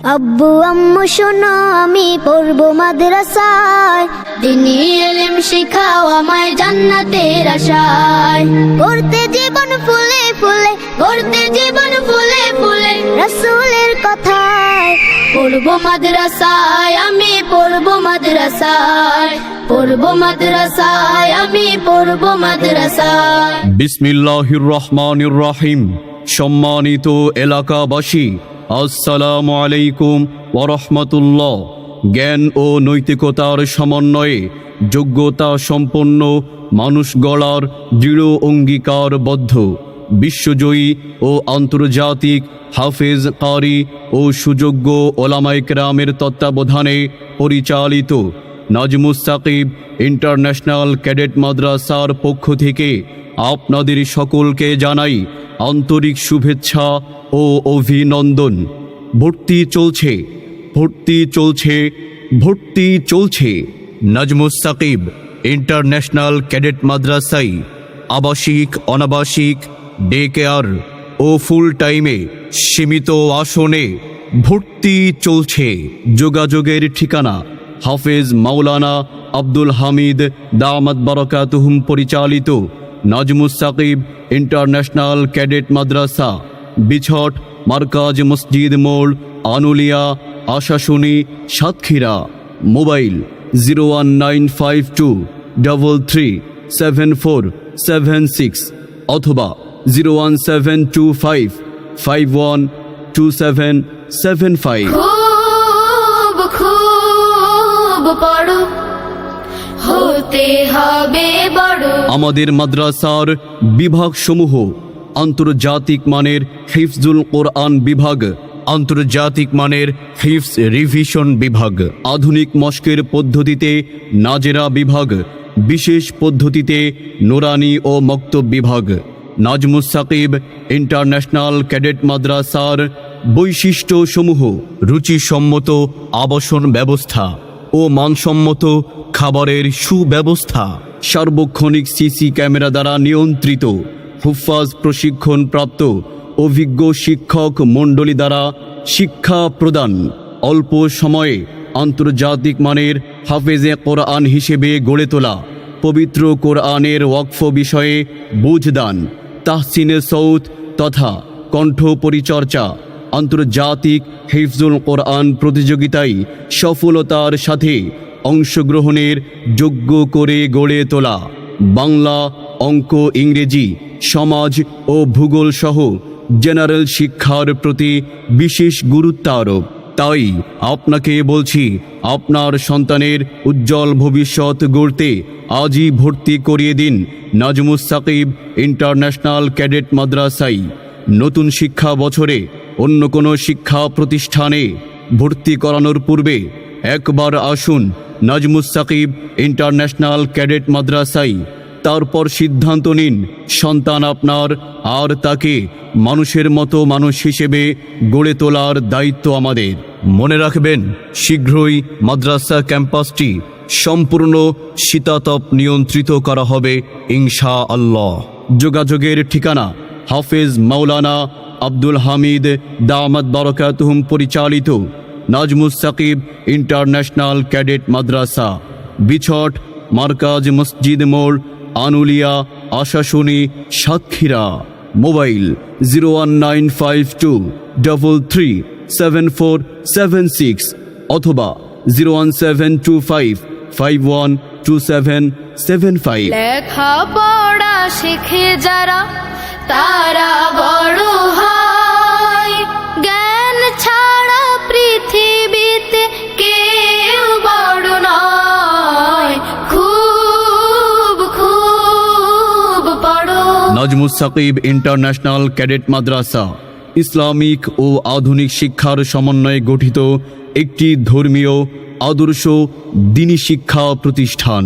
আব্বু আম্মু শোনো আমি পড়বো মাদ্রাসায়, দিনী ইলম শিখাও আমায় জান্নাতের আশায়। করতে জীবন ফুলে ফুলে, করতে জীবন ফুলে ফুলে, রাসূলের কথায়। পড়বো মাদ্রাসায় আমি পড়বো মাদ্রাসায়, পড়বো মাদ্রাসায় আমি পড়বো মাদ্রাসায়। বিসমিল্লাহির রহমানির রহিম। সম্মানিত এলাকাবাসী, আসসালামু আলাইকুম ওয়া রাহমাতুল্লাহ। জ্ঞান ও নৈতিকতার সমন্বয়ে যোগ্যতা সম্পন্ন মানুষ গড়ার দৃঢ় অঙ্গীকারবদ্ধ বিশ্বজয়ী ও আন্তর্জাতিক হাফেজ, কারি ও সুযোগ্য ওলামায়ে কেরামের তত্ত্বাবধানে পরিচালিত নাজমুস সাকিব ইন্টারন্যাশনাল ক্যাডেট মাদ্রাসার পক্ষ থেকে আপনাদের সকলকে জানাই আন্তরিক শুভেচ্ছা ও অভিনন্দন। ভর্তি চলছে, ভর্তি চলছে, ভর্তি চলছে। নাজমুস সাকিব ইন্টারন্যাশনাল ক্যাডেট মাদ্রাসায় আবাসিক, অনাবাসিক, ডে কেয়ার ও ফুল টাইমে সীমিত আসনে ভর্তি চলছে। যোগাযোগের ঠিকানা হাফেজ মাওলানা আব্দুল হামিদ দামাত বারাকাতুহুম পরিচালিত নাজমুস সাকিব ইন্টারন্যাশনাল ক্যাডেট মাদ্রাসা, বিছট, মার্কাজ মসজিদ মোড়, আনুলিয়া, আশাশুনি, সাতক্ষীরা। মোবাইল 01952337476 অথবা 01725512775। খুব খুব পড়ো, হতে হবে বড়। আমাদের মাদ্রাসার বিভাগসমূহ: আন্তর্জাতিক মানের হিফজুল কোরআন বিভাগ, আন্তর্জাতিক মানের হিফজ রিভিশন বিভাগ, আধুনিক মস্কের পদ্ধতিতে নাজেরা বিভাগ, বিশেষ পদ্ধতিতে নুরানি ও মক্তব বিভাগ। নাজমুস সাকিব ইন্টারন্যাশনাল ক্যাডেট মাদ্রাসার বৈশিষ্ট্যসমূহ: রুচিসম্মত আবাসন ব্যবস্থা ও মানসম্মত খাবারের সুব্যবস্থা, সার্বক্ষণিক সিসি ক্যামেরা দ্বারা নিয়ন্ত্রিত, হুফাজ প্রশিক্ষণপ্রাপ্ত অভিজ্ঞ শিক্ষক মণ্ডলী দ্বারা শিক্ষা প্রদান, অল্প সময়ে আন্তর্জাতিক মানের হাফেজে কোরআন হিসেবে গড়ে তোলা, পবিত্র কোরআনের ওয়াকফ বিষয়ে বুঝদান, তাহসিনে সৌত তথা কণ্ঠ পরিচর্যা, আন্তর্জাতিক হিফজুল কোরআন প্রতিযোগিতায় সফলতার সাথে অংশগ্রহণের যোগ্য করে গড়ে তোলা, বাংলা, অঙ্ক, ইংরেজি, সমাজ ও ভূগোল সহ জেনারেল শিক্ষার প্রতি বিশেষ গুরুত্ব আরোপ। তাই আপনাকে বলছি, আপনার সন্তানের উজ্জ্বল ভবিষ্যৎ গড়তে আজই ভর্তি করিয়ে দিন নাজমুস সাকিব ইন্টারন্যাশনাল ক্যাডেট মাদ্রাসায়। নতুন শিক্ষা বছরে অন্য কোনো শিক্ষা প্রতিষ্ঠানে ভর্তি করানোর পূর্বে একবার আসুন নাজমুস সাকিব ইন্টারন্যাশনাল ক্যাডেট মাদ্রাসায়। তারপর সিদ্ধান্ত নিন সন্তান আপনার, আর তাকে মানুষের মতো মানুষ হিসেবে গড়ে তোলার দায়িত্ব আমাদের। মনে রাখবেন, শীঘ্রই মাদ্রাসা ক্যাম্পাসটি সম্পূর্ণ শীতাতপ নিয়ন্ত্রিত করা হবে ইনশাআল্লাহ। যোগাযোগের ঠিকানা হাফেজ মাওলানা আব্দুল হামিদ দামাত বারাকাতুহুম পরিচালিত নাজমুস সাকিব ইন্টারন্যাশনাল ক্যাডেট মাদ্রাসা, বিছট, মার্কাজ মসজিদ মোড়, আনুলিয়া, আশাশুনি, সাতক্ষীরা। মোবাইল 01952337476 অথবা 01725512775। লেখাপড়া শিখে যারা তারা বড় হয়, জ্ঞান ছাড়া পৃথিবীতে কেউ বড় নয়। খুব খুব পড়ো। নাজমুস সাকিব ইন্টারন্যাশনাল ক্যাডেট মাদ্রাসা ইসলামিক ও আধুনিক শিক্ষার সমন্বয়ে গঠিত একটি ধর্মীয় আদর্শ দ্বীনি শিক্ষা প্রতিষ্ঠান।